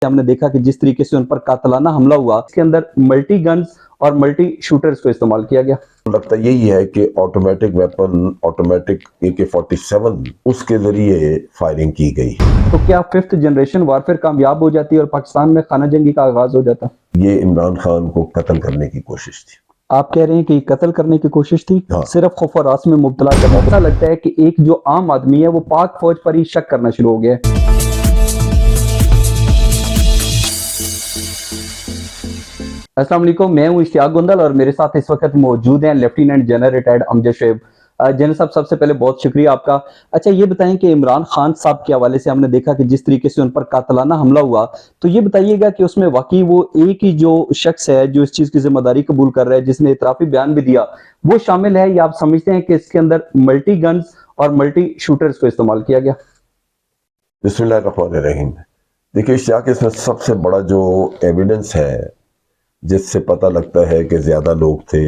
हमने देखा कि जिस तरीके से उन पर कातलाना हमला हुआ, इसके अंदर मल्टी गन्स और मल्टी शूटर्स को इस्तेमाल किया गया। लगता यही है कि ऑटोमेटिक वेपन, ऑटोमेटिक AK-47 उसके जरिए फायरिंग की गई। तो क्या 5th जनरेशन वारफेयर कामयाब हो जाती और पाकिस्तान में खाना जंगी का आगाज हो जाता? ये इमरान खान को कत्ल करने की कोशिश थी। आप कह रहे हैं कि कत्ल करने की कोशिश थी? हाँ। सिर्फ खौफ और रास में मुब्तला करना। ऐसा लगता है कि एक जो आम आदमी है वो पाक फौज पर ही शक करना शुरू हो गया है। अस्सलाम वालेकुम, मैं हूं इश्तियाक गुंदल और मेरे साथ इस वक्त मौजूद हैं lieutenant general retired Amjad Shoaib. General साहब, सबसे पहले बहुत शुक्रिया आपका। अच्छा, ये बताएं कि इमरान खान साहब के हवाले से हमने देखा कि जिस तरीके से उन पर कातलाना हमला हुआ, तो ये बताइएगा कि उसमें वाकई वो एक ही जो शख्स है जो इस चीज की जिम्मेदारी कबूल कर रहा है, जिसने इतराफी बयान भी दिया, वो शामिल है, या आप समझते हैं कि इसके अंदर मल्टी गन्स और मल्टी शूटर्स को इस्तेमाल किया गया? बिस्मिल्लाहिर्रहमानिर्रहीम। देखिए इश्तियाक, इसमें सबसे बड़ा जो एविडेंस है जिससे पता लगता है कि ज़्यादा लोग थे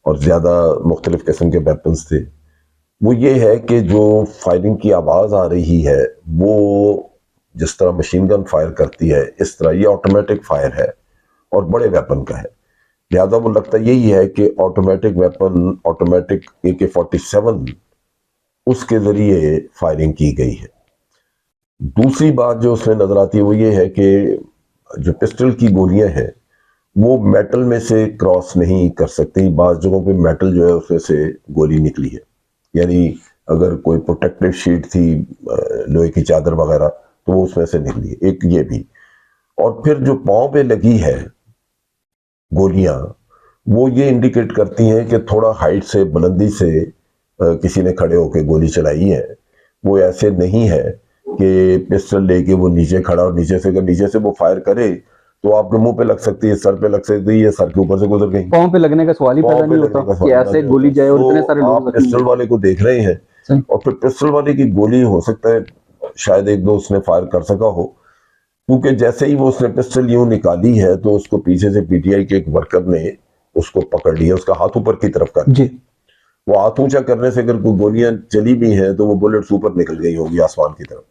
और ज़्यादा मुख्तलिफ किस्म के वेपन्स थे, वो ये है कि जो फायरिंग की आवाज़ आ रही है वो जिस तरह मशीन गन फायर करती है, इस तरह ये ऑटोमेटिक फायर है और बड़े वेपन का है। लिहाजा वो लगता यही है कि ऑटोमेटिक वेपन, ऑटोमेटिक AK-47 उसके ज़रिए फायरिंग की गई है। दूसरी बात जो उसमें नज़र आती है वो ये है कि जो पिस्टल की गोलियां हैं वो मेटल में से क्रॉस नहीं कर सकती। बाज़ जगहों पे मेटल जो है उसमें से गोली निकली है, यानी अगर कोई प्रोटेक्टिव शीट थी, लोहे की चादर वगैरह, तो वो उसमें से निकली है। एक ये भी, और फिर जो पाँव पे लगी है गोलियां, वो ये इंडिकेट करती हैं कि थोड़ा हाइट से, बुलंदी से किसी ने खड़े होकर गोली चलाई है। वो ऐसे नहीं है कि पिस्टल लेके वो नीचे खड़ा और नीचे से, अगर नीचे से वो फायर करे तो आपके मुंह पे लग सकती है, सर पे लग सकती है, सर के ऊपर से गुजर गई। पाँव पे लगने का सवाल ही पैदा नहीं होता कि ऐसे गोली जाए और इतने सारे आप लोग पिस्टल वाले को देख रहे हैं और फिर पिस्टल वाले की गोली हो सकता है शायद एक दो उसने फायर कर सका हो, क्योंकि जैसे ही वो उसने पिस्टल यूं निकाली है तो उसको पीछे से PTI के एक वर्कर ने उसको पकड़ लिया, उसका हाथ ऊपर की तरफ कर दिया। वो हाथ ऊंचा करने से अगर कोई गोलियां चली भी हैं तो वो बुलेट्स ऊपर निकल गई होगी आसमान की तरफ।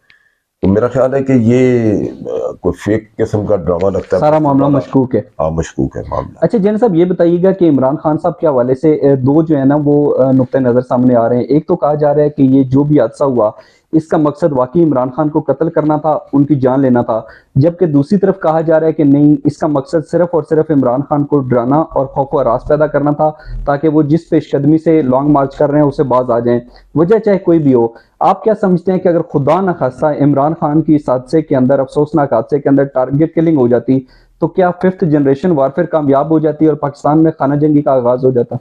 तो मेरा ख्याल है कि ये कोई फेक किस्म का ड्रामा लगता है, सारा मामला मशकूक है। हाँ, मशकूक है मामला। अच्छा जनरल साहब, ये बताइएगा कि इमरान खान साहब के हवाले से दो जो है ना वो नुक्ते नज़र सामने आ रहे हैं। एक तो कहा जा रहा है कि ये जो भी हादसा हुआ इसका मकसद वाकई इमरान खान को कत्ल करना था, उनकी जान लेना था, जबकि दूसरी तरफ कहा जा रहा है कि नहीं, इसका मकसद सिर्फ और सिर्फ इमरान खान को डराना और खौफ व हरास पैदा करना था ताकि वो जिस पेशकदमी से लॉन्ग मार्च कर रहे हैं उसे बाज आ जाएं, वजह चाहे कोई भी हो। आप क्या समझते हैं कि अगर खुदा न खास्ता इमरान खान की इस हादसे के अंदर, अफसोसनाक हादसे के अंदर टारगेट किलिंग हो जाती, तो क्या 5th जनरेशन वारफेयर कामयाब हो जाती और पाकिस्तान में खाना जंगी का आगाज हो जाता?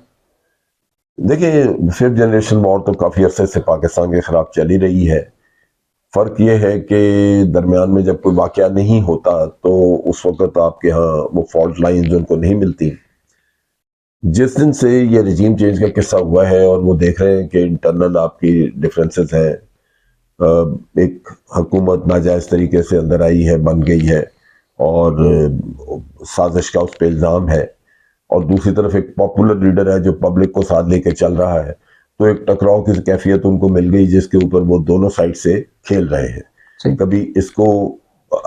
देखिए, 5th जनरेशन वॉर तो काफी अरसे से पाकिस्तान के खिलाफ चली रही है। फर्क यह है कि दरमियान में जब कोई वाकया नहीं होता तो उस वक्त आपके यहाँ वो फॉल्ट लाइन्स उनको नहीं मिलती। जिस दिन से ये रिजीम चेंज का किस्सा हुआ है और वो देख रहे हैं कि इंटरनल आपकी डिफरेंसेस हैं, एक हुकूमत नाजायज तरीके से अंदर आई है, बन गई है और साजिश का उस पर इल्ज़ाम है, और दूसरी तरफ एक पॉपुलर लीडर है जो पब्लिक को साथ लेके चल रहा है, तो एक टकराव की कैफियत उनको मिल गई जिसके ऊपर वो दोनों साइड से खेल रहे हैं। कभी इसको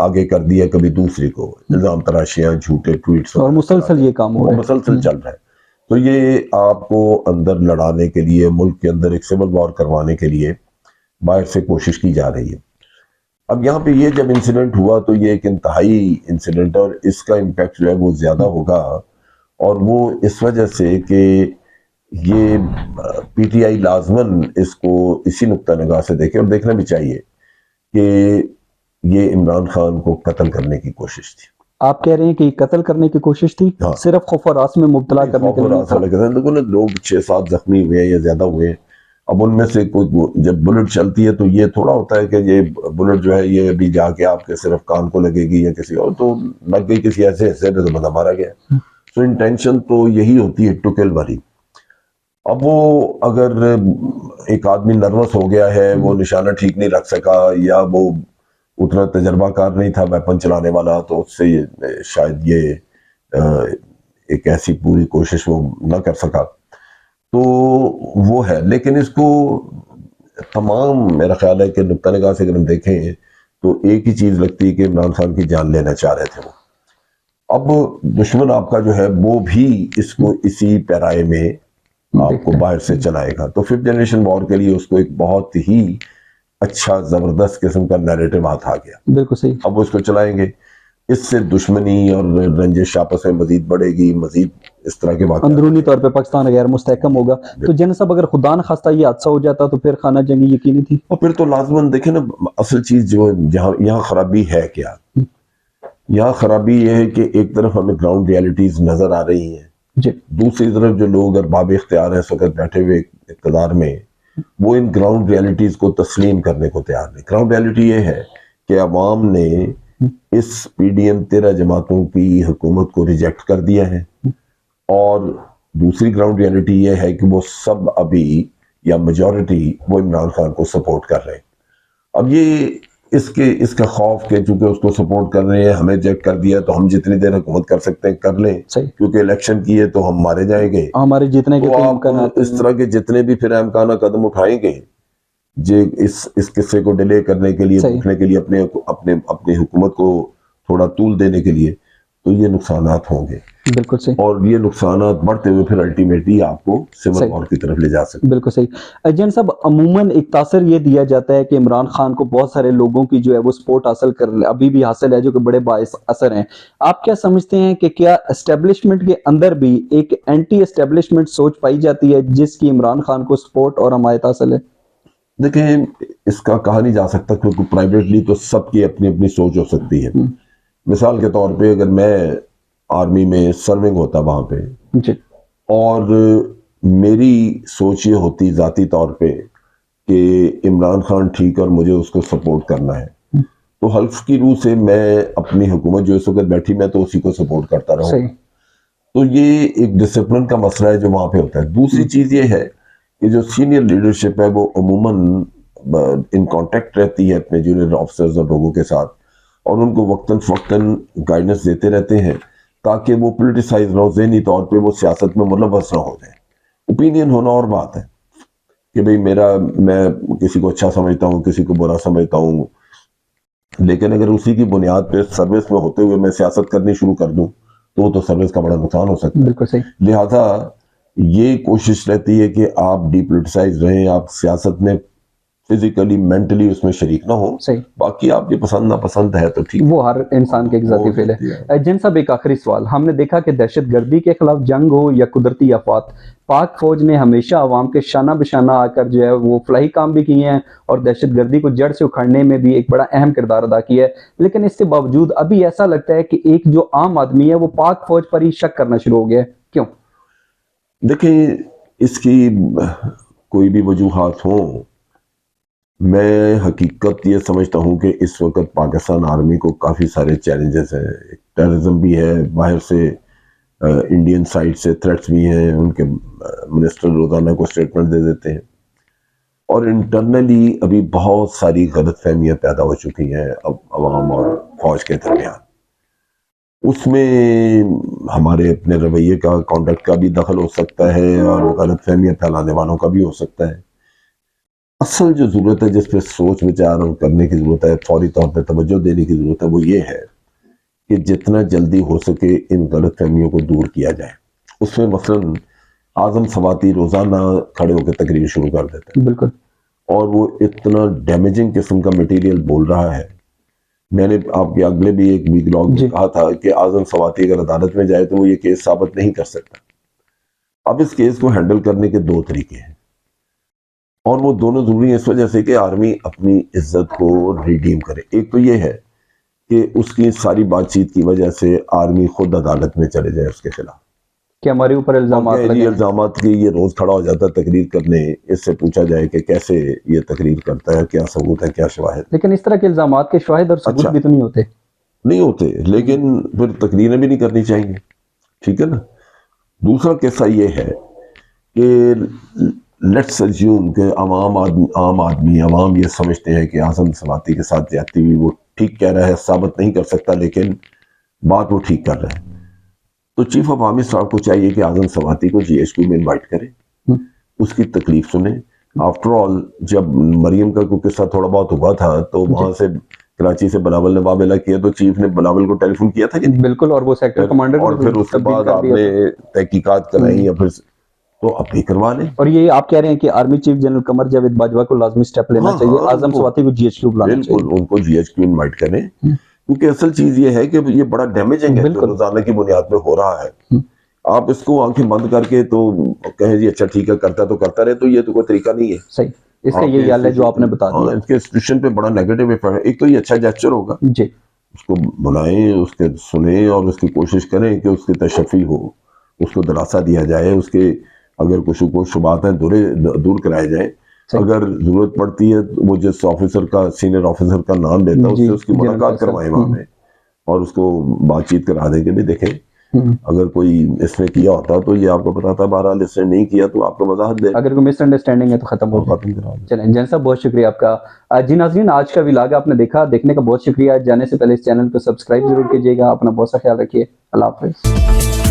आगे कर दिया, कभी दूसरी को, इल्ज़ाम तराशियां, झूठे ट्वीट्स, और मुसलसल ये काम हो रहा है, मुसलसल चल रहा है। तो ये आपको अंदर लड़ाने के लिए, मुल्क के अंदर एक सिविल वॉर करवाने के लिए बाहर से कोशिश की जा रही है। अब यहाँ पे ये जब इंसिडेंट हुआ तो ये एक इंतहाई इंसिडेंट है और इसका इम्पैक्ट जो है वो ज्यादा होगा, और वो इस वजह से कि ये PTI लाजमन इसको इसी नुक्ता निगाह से देखे, और देखना भी चाहिए कि ये इमरान खान को कत्ल करने की कोशिश थी। आप कह रहे हैं कि कत्ल करने की कोशिश थी? हाँ। सिर्फ खौफ और रास में मुब्तला करने के लिए। लोग 6-7 जख्मी हुए या ज्यादा हुए। अब उनमें से कोई, जब बुलेट चलती है तो ये थोड़ा होता है कि ये बुलेट जो है ये अभी जाके आपके सिर्फ कान को लगेगी या किसी और, तो लग गई किसी ऐसे हिस्से में तो बंदा मारा गया। तो इंटेंशन तो यही होती है, टू किल वाली। अब वो अगर एक आदमी नर्वस हो गया है, वो निशाना ठीक नहीं रख सका, या वो उतना तजर्बाकार नहीं था वेपन चलाने वाला, तो उससे शायद ये एक ऐसी पूरी कोशिश वो न कर सका, तो वो है। लेकिन इसको तमाम, मेरा ख्याल है कि नुक्ता निगाह से अगर हम देखें तो एक ही चीज लगती है कि इमरान खान की जान लेना चाह रहे थे वो। अब दुश्मन आपका जो है वो भी इसको इसी पैराए में आपको देखते हैं। बाहर से चलाएगा। तो फिफ्थ जनरेशन वॉर के लिए उसको एक बहुत ही अच्छा जबरदस्त किस्म का नैरेटिव हाथ आ गया। बिल्कुल सही। अब वो इसको चलाएंगे, इससे दुश्मनी और रंजिश आपस में मजीद बढ़ेगी, मजीद इस तरह के वाक़यात अंदरूनी तौर पे पाकिस्तान गैर मुस्तहकम होगा। तो जन साहब अगर खुदा न खास्ता ये हादसा हो जाता तो फिर खाना जंगी यकीनी थी। और फिर तो लाजमन देखे ना, असल चीज जो जहाँ यहाँ खराबी है क्या, यहाँ खराबी ये है कि एक तरफ हमें ग्राउंड रियलिटीज नजर आ रही हैं, जी दूसरी तरफ जो लोग अरबाब इख्तियार हैं इस वक्त बैठे हुए इक़्तिदार में, वो इन ग्राउंड रियलिटीज को तस्लीम करने को तैयार नहीं। ग्राउंड रियलिटी ये है कि अवाम ने इस पीडीएम 13 जमातों की हुकूमत को रिजेक्ट कर दिया है, और दूसरी ग्राउंड रियलिटी ये है कि वो सब अभी या मेजॉरिटी वो इमरान खान को सपोर्ट कर रहे हैं। अब ये इसका खौफ के चूंकि उसको सपोर्ट कर रहे हैं, हमें रिजेक्ट कर दिया तो हम जितनी देर हुकूमत कर सकते हैं कर लें, सही। क्योंकि इलेक्शन की है तो हम मारे जाएंगे। हमारे जीतने के तो कई आप इम्कानात इस तरह के जितने भी फिर अमकाना कदम उठाएंगे जे इस किस्से को डिले करने के लिए, सही। रोकने के लिए, अपने अपने अपनी हुकूमत को थोड़ा तूल देने के लिए, तो ये नुकसानात होंगे। बिल्कुल सही। और ये नुकसानात बढ़ते हुए फिर अल्टीमेटली आपको सिविल सही। वॉर की तरफ ले जा सकते हैं। बिल्कुल सही। एजेंट साहब अमूमन एक तासर ये दिया जाता है कि इमरान खान को बहुत सारे लोगों की जो है वो सपोर्ट हासिल कर अभी भी हासिल है, जो कि बड़े बाइस असर हैं। आप क्या समझते हैं कि क्या एस्टेब्लिशमेंट के अंदर भी एक एंटी एस्टेब्लिशमेंट सोच पाई जाती है जिसकी इमरान खान को सपोर्ट और हमायत हासिल है? देखें, इसका कहा नहीं जा सकता, क्योंकि प्राइवेटली तो सबकी अपनी अपनी सोच हो सकती है। मिसाल के तौर पे अगर मैं आर्मी में सर्विंग होता वहां पे जी और मेरी सोच ये होती जाती तौर पे कि इमरान खान ठीक और मुझे उसको सपोर्ट करना है, तो हल्फ की रूह से मैं अपनी हुकूमत जो इस वक्त बैठी मैं तो उसी को सपोर्ट करता रहूं। सही। तो ये एक डिसिप्लिन का मसला है जो वहां पे होता है। दूसरी चीज ये है कि जो सीनियर लीडरशिप है वो अमूमन इन कांटेक्ट रहती है अपने जूनियर ऑफिसर्स और लोगों के साथ, और उनको वक्तन फक्तन गाइडेंस देते रहते हैं ताकि वो पोलिटिसाइज ना हो, ज़हनी तौर पे वो सियासत में मुलव्वस ना हो जाए। ओपिनियन होना और बात है कि भाई मैं किसी को अच्छा समझता हूँ, किसी को बुरा समझता हूँ, लेकिन अगर उसी की बुनियाद पे सर्विस में होते हुए मैं सियासत करनी शुरू कर दूं तो तो सर्विस का बड़ा नुकसान हो सकता है। बिल्कुल सही। लिहाजा ये कोशिश रहती है कि आप डीपोलिटिसाइज रहें, आप सियासत में फिजिकली मेंटली उसमें शरीक ना हो। सही। बाकी आपकी पसंद नापसंद है तो ठीक, वो हर इंसान के एक जाती फेल है। एजेंट साहब एक आखिरी सवाल, हमने देखा कि दहशतगर्दी के खिलाफ जंग हो या कुदरती आफात, पाक फौज ने हमेशा अवाम के शाना बिशाना आकर जो है वो फलाही काम भी किए हैं और दहशतगर्दी को जड़ से उखाड़ने में भी एक बड़ा अहम किरदार अदा किया है। लेकिन इसके बावजूद अभी ऐसा लगता है कि एक जो आम आदमी है वो पाक फौज पर ही शक करना शुरू हो गया है, क्यों? देखिए, इसकी कोई भी वजूहात हो, मैं हकीकत ये समझता हूँ कि इस वक्त पाकिस्तान आर्मी को काफ़ी सारे चैलेंजेस हैं। टेररिज्म भी है, बाहर से इंडियन साइड से थ्रेट्स भी हैं, उनके मिनिस्टर रोज़ाना को स्टेटमेंट दे देते हैं, और इंटरनली अभी बहुत सारी गलतफहमियाँ पैदा हो चुकी हैं अब अवाम और फौज के दरमियान। उसमें हमारे अपने रवैये का, कॉन्डक्ट का भी दखल हो सकता है और गलतफहमियाँ फैलाने वालों का भी हो सकता है। असल जो ज़रूरत है, जिस पे सोच विचार और करने की ज़रूरत है, फौरी तौर पे तवज्जो देने की ज़रूरत है, वो ये है कि जितना जल्दी हो सके इन गलतफहमियों को दूर किया जाए। उसमें मसलन आज़म सवाती रोज़ाना खड़े होकर तकरीर शुरू कर देते हैं, बिल्कुल, और वो इतना डैमेजिंग किस्म का मटेरियल बोल रहा है। मैंने आपके अगले भी एक वीक लॉग में कहा था कि आज़म सवाती अगर अदालत में जाए तो वो ये केस साबित नहीं कर सकता। अब इस केस को हैंडल करने के दो तरीके हैं, और वो दोनों जरूरी है इस वजह से कि आर्मी अपनी इज्जत को रिडीम करे। एक तो ये है कि उसकी सारी बातचीत की वजह से आर्मी खुद अदालत में चले जाए उसके खिलाफ, कि हमारे ऊपर इल्जाम के ये रोज खड़ा हो जाता है तकरीर करने, इससे पूछा जाए कि कैसे ये तकरीर करता है, क्या सबूत है, क्या शवाहिद। लेकिन इस तरह के इल्जामात के शवाहिद और सबूत भी तो नहीं होते, लेकिन फिर तकरीरें भी नहीं करनी चाहिए, ठीक है ना। दूसरा किस्सा ये है कि लेट्स अज्यूम कि आम ये समझते हैं कि आज़म सवाती के साथ ज्यादती हुई, वो ठीक कह रहा है, साबित नहीं कर सकता लेकिन बात वो ठीक कर रहा है, तो चीफ ऑफ आर्मी स्टाफ को चाहिए कि आज़म सवाती को GHQ में इनवाइट करे, उसकी तकलीफ सुने। आफ्टर ऑल जब मरियम का कोई किस्सा थोड़ा बहुत हुआ था तो वहां से कराची से बिलावल ने मामला किया तो चीफ ने बिलावल को टेलीफोन किया था कि नहीं? बिल्कुल, और वो सेक्टर कमांडर और फिर उसके बाद आपने तहकीकात कराई या फिर तो आप भी करवा लें। और ये आप कह रहे हैं कि army chief general Qamar Javed Bajwa को लाजमी स्टेप लेना हाँ, चाहिए, हाँ, आजम उनको स्वाति को जीएचक्यू बुलाना बिल्कुल चाहिए। उनको जीएचक्यू इनवाइट करें, क्योंकि असल चीज ये है कि ये बड़ा डैमेजिंग है जो बिल्कुल। रोजाना की बुनियाद पे हो रहा है। आप इसको आंखें बंद करके तो कहें जी अच्छा ठीक है करता तो करता रहे, तो ये तो कोई तरीका नहीं है। सही, इसका आपके यही हल है जो आपने बता हाँ, दिया। इसके इंस्टीट्यूशन पे बड़ा नेगेटिव इफेक्ट है। एक तो ये अच्छा जेस्चर होगा, जी, उसको बुलाएं, उसके सुने और उसकी कोशिश करें कि उसकी तशफ़ी हो, उसको दिलासा दिया जाए, उसके अगर कुछ शुबात है दूर कराए जाए। सही। अगर जरूरत पड़ती है तो वो जिस ऑफिसर का सीनियर ऑफिसर का नाम लेता है जी, उससे उसकी जनरल मुलाकात फैसल। करवाएं वहां में, और उसको बातचीत करा दें कि भी देखें अगर कोई इसने किया होता तो ये आपको बताता, बहरहाल इसने नहीं किया तो आपको वजाहत दे, अगर कोई मिसअंडरस्टैंडिंग है तो खत्म हो जाए। खत्म करा दें। चलें जैन साहब, बहुत शुक्रिया आपका। जी नाज़रीन, आज का व्लॉग आपने देखने का बहुत शुक्रिया। जाने से पहले इस चैनल को सब्सक्राइब जरूर कीजिएगा। अपना बहुत सा ख्याल रखिए। अल्लाह हाफिज़।